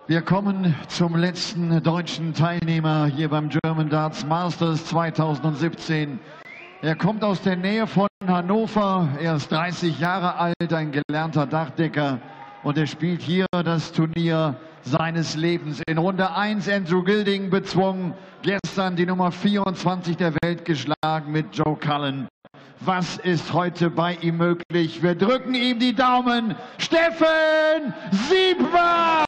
Wir kommen zum letzten deutschen Teilnehmer hier beim German Darts Masters 2017. Er kommt aus der Nähe von Hannover, er ist 30 Jahre alt, ein gelernter Dachdecker und er spielt hier das Turnier seines Lebens. In Runde 1 Andrew Gilding bezwungen, gestern die Nummer 24 der Welt geschlagen mit Joe Cullen. Was ist heute bei ihm möglich? Wir drücken ihm die Daumen. Steffen Siepmann!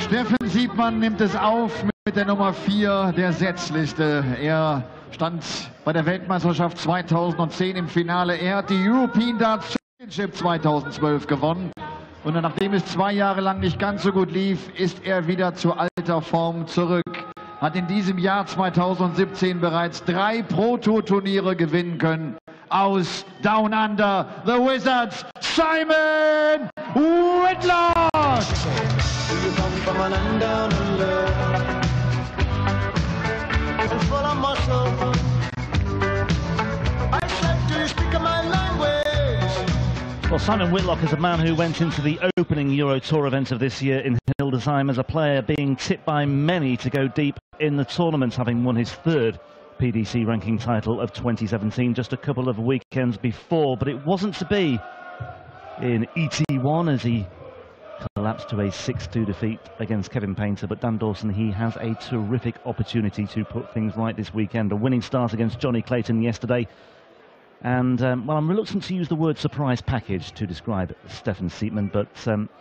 Steffen Siepmann nimmt es auf mit der Nummer 4 der Setzliste. Er stand bei der Weltmeisterschaft 2010 im Finale. Er hat die European Darts Championship 2012 gewonnen. Und nachdem es 2 Jahre lang nicht ganz so gut lief, ist er wieder zu alter Form zurück. Hat in diesem Jahr 2017 bereits 3 Pro-Tour-Turniere gewinnen können. Aus Down Under, the Wizards, Simon Whitlock! You come from a land down under, full of muscle. I said, do you speak my language? Well, Simon Whitlock is a man who went into the opening Euro Tour event of this year in Hildesheim as a player being tipped by many to go deep in the tournament, having won his 3rd PDC ranking title of 2017 just a couple of weekends before, but it wasn't to be in ET1 as he collapsed to a 6-2 defeat against Kevin Painter. But Dan Dawson, he has a terrific opportunity to put things right this weekend. A winning start against Johnny Clayton yesterday. And, well, I'm reluctant to use the word surprise package to describe Stefan Siepmann, but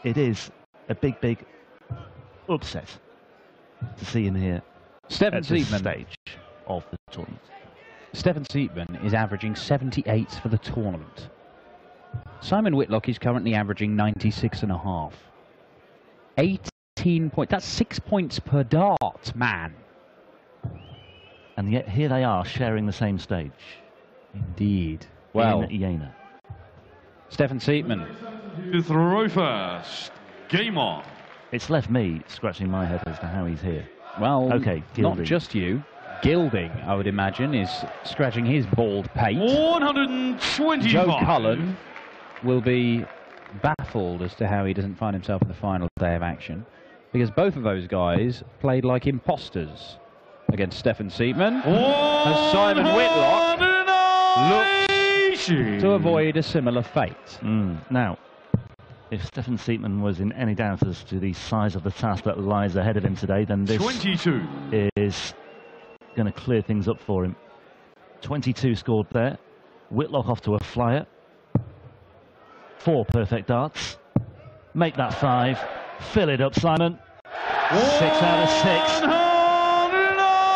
it is a big, big upset to see him here Stefan at this Siepmann stage of the tournament. Stefan Siepmann is averaging 78 for the tournament. Simon Whitlock is currently averaging 96.5. 18 points. That's 6 points per dart, man. And yet here they are sharing the same stage. Indeed. Well, in Jena. Stefan Siepmann. To throw first. Game on. It's left me scratching my head as to how he's here. Well, okay, not just you. Gilding, I would imagine, is scratching his bald pate. 125. Joe Cullen will be baffled as to how he doesn't find himself in the final day of action, because both of those guys played like imposters against Stefan Siepmann, as Simon Whitlock looks to avoid a similar fate. Now, if Stefan Siepmann was in any doubt as to the size of the task that lies ahead of him today, then this 22 is going to clear things up for him. 22 scored there. Whitlock off to a flyer. 4 perfect darts. Make that 5. Fill it up, Simon. 6 out of 6.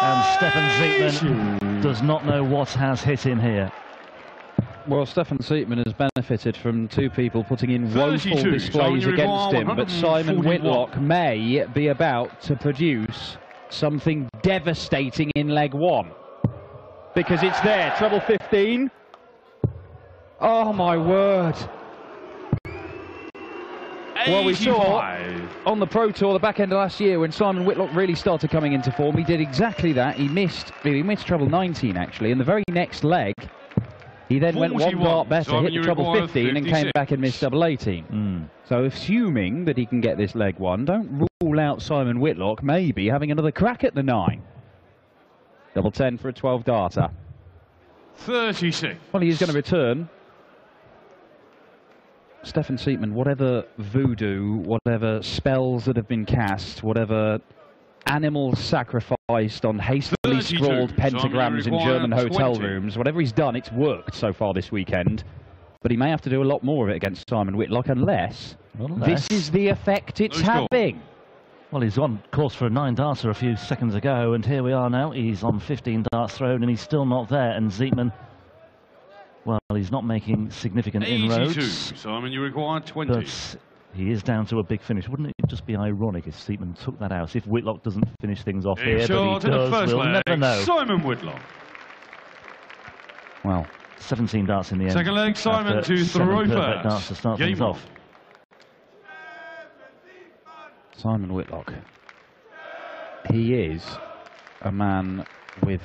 And Stefan Siepmann does not know what has hit him here. Well, Stefan Siepmann has benefited from 2 people putting in woeful displays against him, but Simon Whitlock may be about to produce something devastating in leg 1. Because it's there, treble 15. Oh my word. 85. Well, we saw on the Pro Tour the back end of last year when Simon Whitlock really started coming into form. He did exactly that. He missed treble 19 actually. In the very next leg, he then went 1 dart better, hit the treble 15 and came back and missed double 18. So assuming that he can get this leg 1, don't rule out Simon Whitlock maybe having another crack at the 9. Double 10 for a 12 darter. 36. Well, he is going to return. Stefan Siepmann, whatever voodoo, whatever spells that have been cast, whatever animals sacrificed on hastily scrawled pentagrams in German hotel rooms, whatever he's done, it's worked so far this weekend. But he may have to do a lot more of it against Simon Whitlock unless this is the effect it's having. Well, he's on course for a 9 darter a few seconds ago, and here we are now. He's on 15 darts thrown, and he's still not there. And Siepmann, well, he's not making significant inroads. Simon, you require 20. But he is down to a big finish. Wouldn't it just be ironic if Siepmann took that out. If Whitlock doesn't finish things off here, Shot but he does, we'll never know. Simon Whitlock. Well, 17 darts in the end. Second leg, Simon to throw perfect darts first. to start Game things off. Simon Whitlock. He is a man with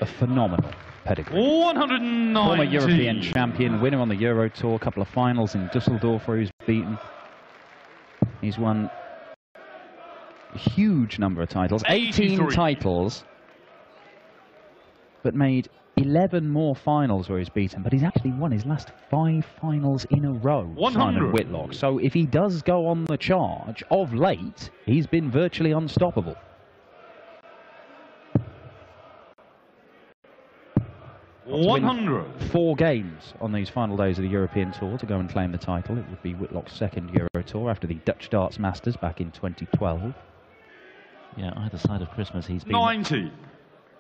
a phenomenal pedigree. 190. Former European champion, winner on the Euro Tour, a couple of finals in Dusseldorf where he was beaten. He's won a huge number of titles, 18 titles, but made 11 more finals where he's beaten, but he's actually won his last 5 finals in a row, 100. Simon Whitlock. So if he does go on the charge, of late, he's been virtually unstoppable. To 100. 4 games on these final days of the European Tour to go and claim the title. It would be Whitlock's second Euro Tour after the Dutch Darts Masters back in 2012. Yeah, either side of Christmas he's been 90.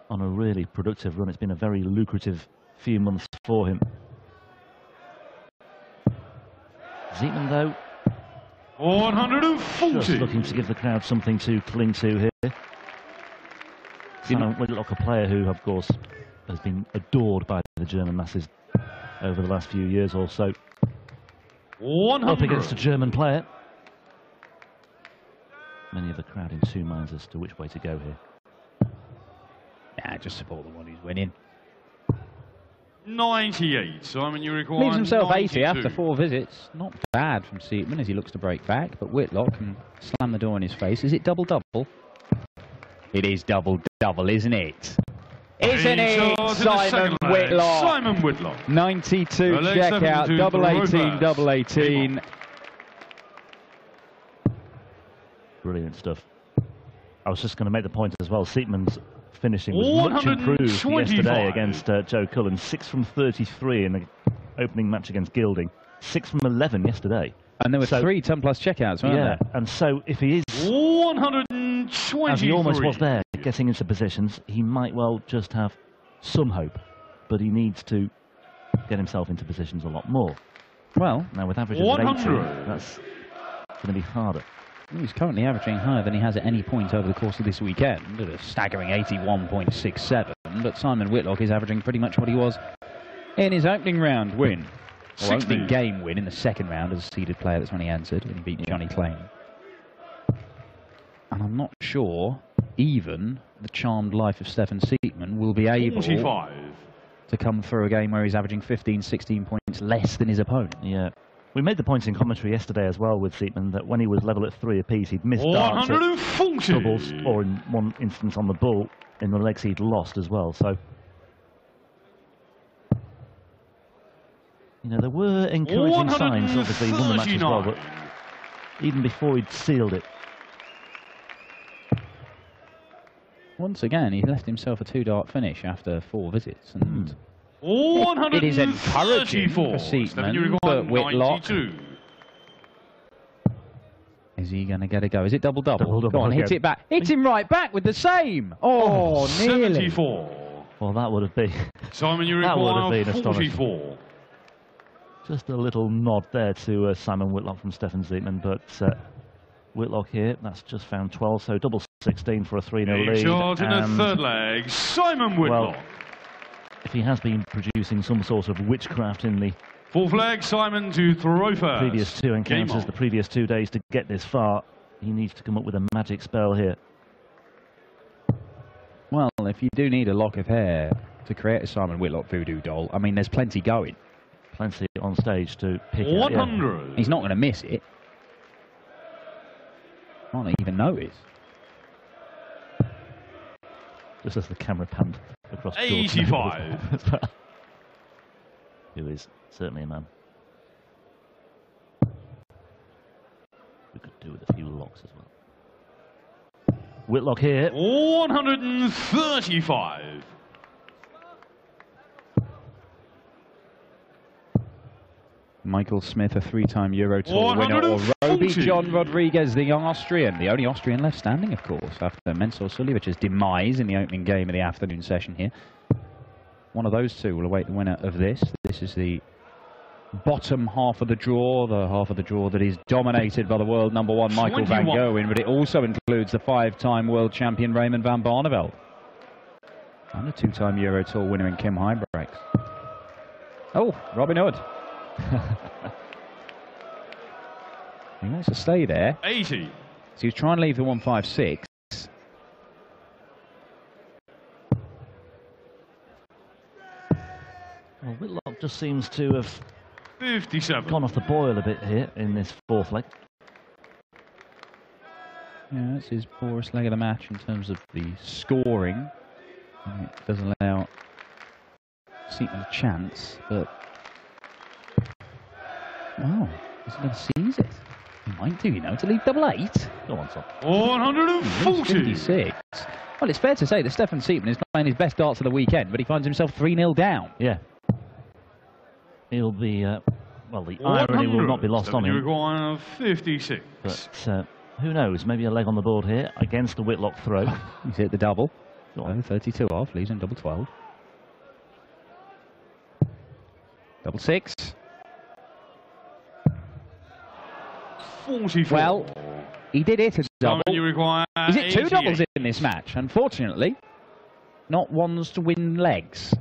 on a really productive run. It's been a very lucrative few months for him. Siepmann, though, 140. just looking to give the crowd something to cling to here. Simon Whitlock, a player who, of course, has been adored by the German masses over the last few years or so. 100. Up against a German player. Many of the crowd in two minds as to which way to go here. Nah, just support the one who's winning. 98. Simon, you require Leaves himself 92. 80 after 4 visits. Not bad from Siepmann as he looks to break back, but Whitlock can slam the door in his face. Is it double-double? It is double-double, isn't it? Isn't it, Simon Whitlock? Simon Whitlock. 92 checkout, double 18, double 18. Brilliant stuff. I was just going to make the point as well. Siepmann's finishing was much improved yesterday against Joe Cullen. 6 from 33 in the opening match against Gilding. 6 from 11 yesterday. And there were 3 10-plus checkouts, weren't there? And so if he is, 123. as he almost was there, getting into positions, he might well just have some hope. But he needs to get himself into positions a lot more. Well, now with averages of 80, that's going to be harder. He's currently averaging higher than he has at any point over the course of this weekend, at a staggering 81.67. But Simon Whitlock is averaging pretty much what he was in his opening round win. Or opening game win in the second round as a seeded player. That's when he entered, when he beat Johnny Klein. And I'm not sure even the charmed life of Stefan Siepmann will be able 45. to come through a game where he's averaging 15, 16 points less than his opponent. Yeah. We made the point in commentary yesterday as well with Siepmann that when he was level at 3 apiece, he'd missed darts at doubles, or in one instance on the bull, in the legs he'd lost as well. So, you know, there were encouraging signs. Obviously, he won the match as well, but even before he'd sealed it. Once again, he left himself a 2-dart finish after 4 visits. And it is encouraging for Siepmann, but Whitlock. Is he going to get a go? Is it double-double? Go on, hit it back. Hit him right back with the same. Oh, nearly. 74. Well, that would have been... Simon, you that would have been 44. astonishing. Just a little nod there to Simon Whitlock from Stefan Siepmann, but Whitlock here, that's just found 12, so double 16 for a 3-0 lead. Shot in the third leg, Simon Whitlock. Well, if he has been producing some sort of witchcraft in the fourth leg, Simon to throw first. Previous 2 encounters, the previous 2 days to get this far, he needs to come up with a magic spell here. Well, if you do need a lock of hair to create a Simon Whitlock voodoo doll, I mean, there's plenty going. Plenty on stage to pick 100. out, yeah. He's not going to miss it. Might not even notice. Just as the camera panned across 85. Who is certainly a man we could do with a few locks as well. Whitlock here. 135. Michael Smith, a 3-time Euro Tour winner, or Roby John Rodriguez, the young Austrian, the only Austrian left standing, of course, after Mensur Suljović's demise in the opening game of the afternoon session here. One of those two will await the winner of this. This is the bottom half of the draw, the half of the draw that is dominated by the world #1 Michael van Gerwen, but it also includes the 5-time world champion Raymond van Barneveld and a 2-time Euro Tour winner in Kim Huybrechts. Oh, Robin Hood. He wants to stay there. 80. So he's trying to leave the 156. Well, Whitlock just seems to have 57. gone off the boil a bit here in this fourth leg. Yeah, that's his poorest leg of the match in terms of the scoring. And it does allow Siepmann a chance, but... Wow, he's going to seize it. He might do, you know, to leave double 8. Go on, Tom. 140. 56. Well, it's fair to say that Stefan Siepmann is playing his best darts of the weekend, but he finds himself 3-0 down. Yeah. He'll be, well, the irony will not be lost on him. Require 56. But who knows, maybe a leg on the board here against the Whitlock throw. He's hit the double. 32 off, leaves him double 12. Double 6. 44. Well, he did hit a double. You require He's hit 2 88. doubles in this match, unfortunately. Not ones to win legs.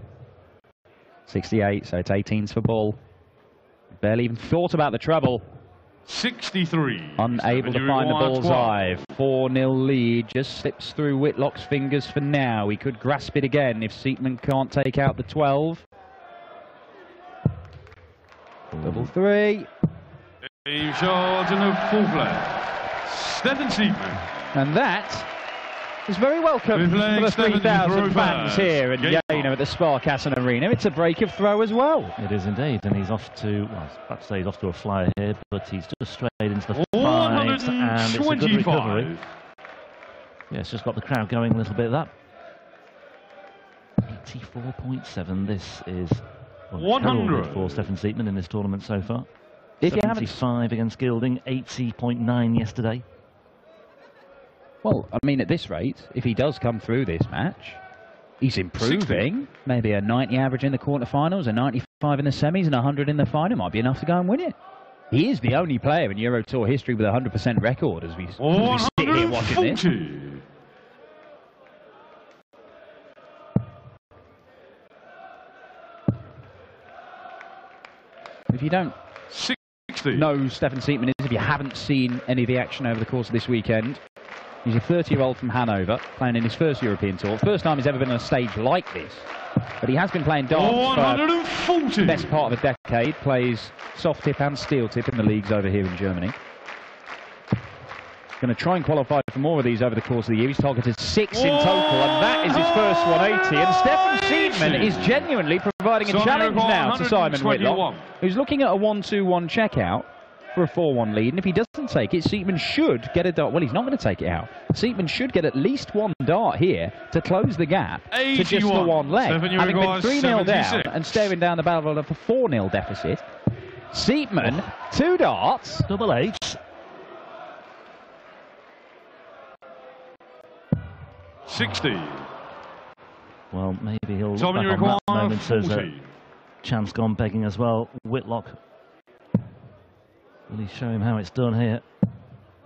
68, so it's 18s for ball. Barely even thought about the treble. 63. Unable to find the bullseye. 4-0 lead. Just slips through Whitlock's fingers for now. He could grasp it again if Siepmann can't take out the 12. Double 3. A shot in the fourth leg. Stefan Siepmann. And that is very welcome for the 3,000 fans here in Jena at the Sparkassen Arena. It's a break of throw as well. It is indeed, and he's off to, well, I was about to say he's off to a flyer here, but he's just straight into the 5s, and it's a good recovery. Yeah, it's just got the crowd going a little bit, that. 84.7, this is 100 for Stefan Siepmann in this tournament so far. If 75 against Gilding, 80.9 yesterday. Well, I mean, at this rate, if he does come through this match, he's improving. 60. Maybe a 90 average in the quarterfinals, a 95 in the semis, and 100 in the final might be enough to go and win it. He is the only player in Euro Tour history with a 100% record as we sit here watching this. If you don't know Stefan Siepmann is, if you haven't seen any of the action over the course of this weekend, he's a 30-year-old from Hanover, playing in his first European Tour. First time he's ever been on a stage like this. But he has been playing darts for the best part of a decade. Plays soft tip and steel tip in the leagues over here in Germany. Going to try and qualify for more of these over the course of the year. He's targeted 6 in total, and that is his first 180. And Stefan Siepmann is genuinely providing a challenge now to Simon Whitlock, who's looking at a 1-2-1 checkout for a 4-1 lead. And if he doesn't take it, Siepmann should get a dart. Well, he's not going to take it out. Siepmann should get at least 1 dart here to close the gap to just the 1 leg. Having been 3-0 down and staring down the barrel of a 4-0 deficit, Siepmann, 2 darts. Double 8s. 60. Well, maybe he'll look back on that moment as a chance gone begging as well. Whitlock. Will he show him how it's done here?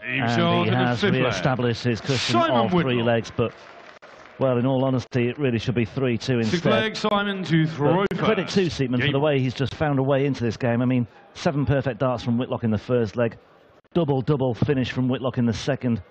And he has re-established his cushion of 3 legs, but, well, in all honesty, it really should be 3-2 instead. 6 legs, Simon to throw first. Credit to Siepmann for the way he's just found a way into this game. I mean, 7 perfect darts from Whitlock in the first leg. Double finish from Whitlock in the second.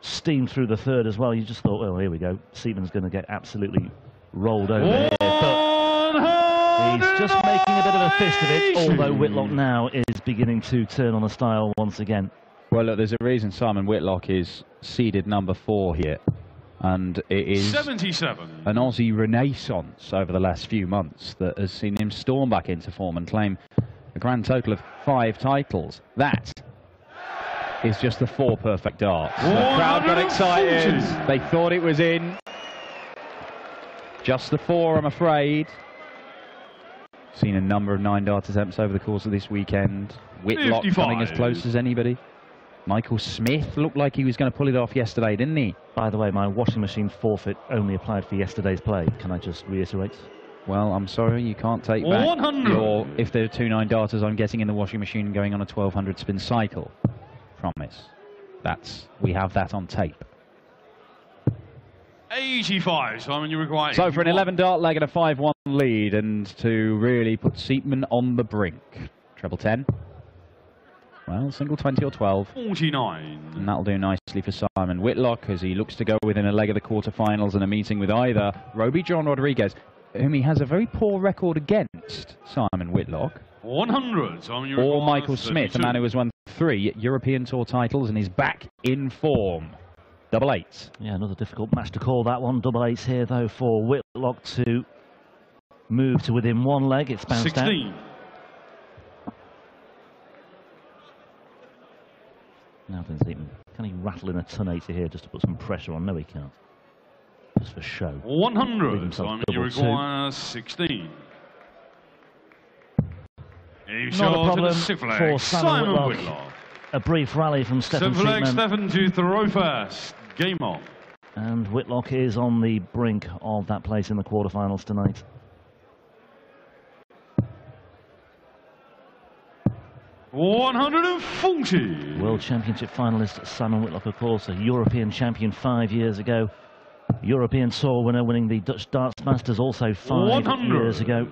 Steam through the third as well. You just thought, well, here we go. Siepmann's going to get absolutely rolled over here. But he's just making a bit of a fist of it, although Whitlock now is beginning to turn on the style once again. Well, look, there's a reason Simon Whitlock is seeded number 4 here. And it is 77. An Aussie renaissance over the last few months that has seen him storm back into form and claim a grand total of 5 titles. That is just the 4 perfect darts. The crowd got excited. They thought it was in. Just the 4, I'm afraid. Seen a number of 9 dart attempts over the course of this weekend. Whitlock 55. Coming as close as anybody. Michael Smith looked like he was going to pull it off yesterday, didn't he? By the way, my washing machine forfeit only applied for yesterday's play. Can I just reiterate? Well, I'm sorry, you can't take back 100. your, if there are 2 9-darters I'm getting in the washing machine going on a 1200 spin cycle. Promise. We have that on tape. 85, Simon, you require. So for an 11-dart leg and a 5-1 lead, and to really put Siepmann on the brink. Treble 10. Well, single 20 or 12. 49. And that'll do nicely for Simon Whitlock as he looks to go within a leg of the quarterfinals and a meeting with either Roby John Rodriguez, whom he has a very poor record against, Simon Whitlock. 100, Simon, you or require Michael 32. Smith, a man who has won 3 European Tour titles and is back in form. Double 8. Yeah, another difficult match to call that one. Double 8s here, though, for Whitlock to move to within 1 leg. It's bounced 16. out. Now then, Siepmann. Can he rattle in a 1080 here just to put some pressure on? No, he can't. Just for show. 100, Simon, you double require 16. Not a problem for Simon Whitlock. A brief rally from Stefan Siepmann. Stefan to throw first. Game off. And Whitlock is on the brink of that place in the quarterfinals tonight. $140. World Championship finalist Simon Whitlock, of course, a European champion 5 years ago. European Tour winner, winning the Dutch Darts Masters also 5 years ago.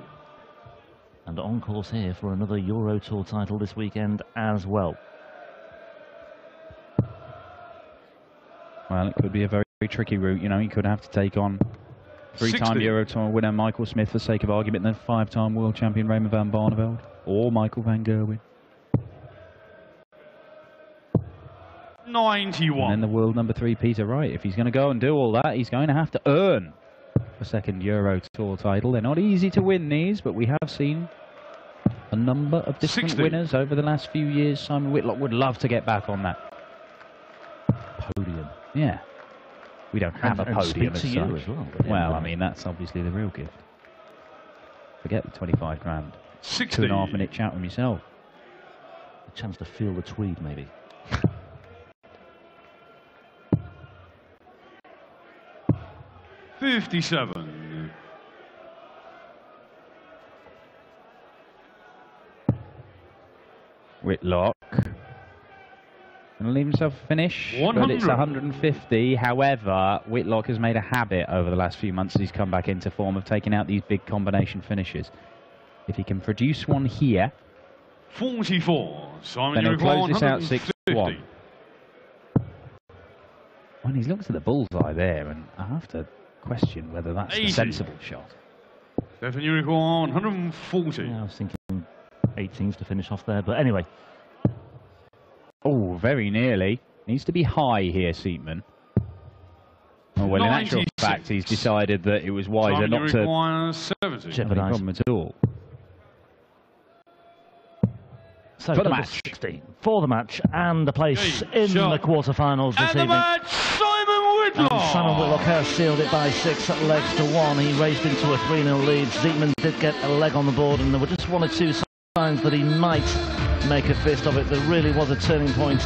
And on course here for another Euro Tour title this weekend as well. Well, it could be a very, very tricky route. You know, he could have to take on 3-time Euro Tour winner Michael Smith for sake of argument, and then 5-time world champion Raymond van Barneveld, or Michael van Gerwen. 91. And then the world number 3 Peter Wright. If he's going to go and do all that, he's going to have to earn a second Euro Tour title. They're not easy to win these, but we have seen a number of different 60. winners over the last few years. Simon Whitlock would love to get back on that Podium. Yeah. We don't have a podium as such. As well, I mean, that's obviously the real gift. Forget the 25 grand. 60. 2.5-minute chat with yourself. A chance to feel the tweed, maybe. $57. Whitlock. Going to leave himself a finish, 100. but it's 150. However, Whitlock has made a habit over the last few months as he's come back into form of taking out these big combination finishes. If he can produce one here, 44. Simon, then he'll close this out 150. 6-1. Well, he's looked at the bullseye there, and I have to question whether that's 80. a sensible shot. Stefan, you require 140. Yeah, I was thinking 18s to finish off there, but anyway. Oh, very nearly. Needs to be high here, Siepmann. Oh, well, in actual fact, he's decided that it was wiser not to jeopardize any problem at all. So for the match. 16 for the match and the place in the quarterfinals this evening. Match, Simon Whitlock. And Simon Whitlock has sealed it by 6 legs to 1. He raced into a 3-0 lead. Siepmann did get a leg on the board, and there were just 1 or 2 signs that he might make a fist of it. There really was a turning point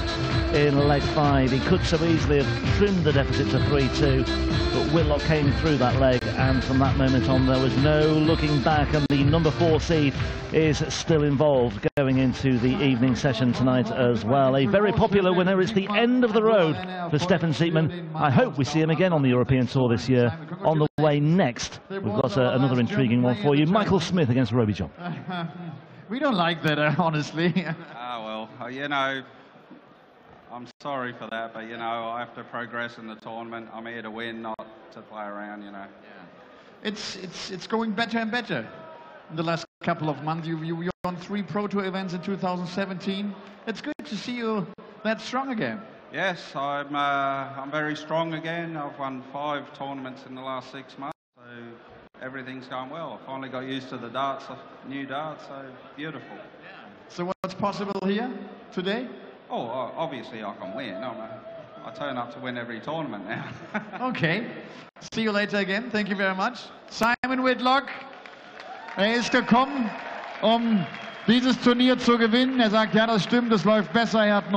in leg 5. He could so easily have trimmed the deficit to 3-2, but Whitlock came through that leg, and from that moment on there was no looking back, and the number 4 seed is still involved going into the evening session tonight as well. A very popular winner. Is the end of the road for Stefan Siepmann. I hope we see him again on the European Tour this year. On the way next, we've got another intriguing one for you. Michael Smith against Roby John. We don't like that, honestly. Well, you know, I'm sorry for that, but, you know, I have to progress in the tournament. I'm here to win, not to play around, you know. Yeah. It's going better and better. In the last couple of months, you won 3 Pro Tour events in 2017. It's good to see you that strong again. Yes, I'm very strong again. I've won 5 tournaments in the last 6 months, so everything's going well. I finally got used to the darts, new darts, so beautiful. Yeah. So what's possible here today? Oh, obviously I can win. I turn up to win every tournament now. Okay. See you later again. Thank you very much. Simon Whitlock. Ist gekommen, dieses Turnier zu gewinnen. Sagt, ja, das stimmt, es läuft besser. Er hat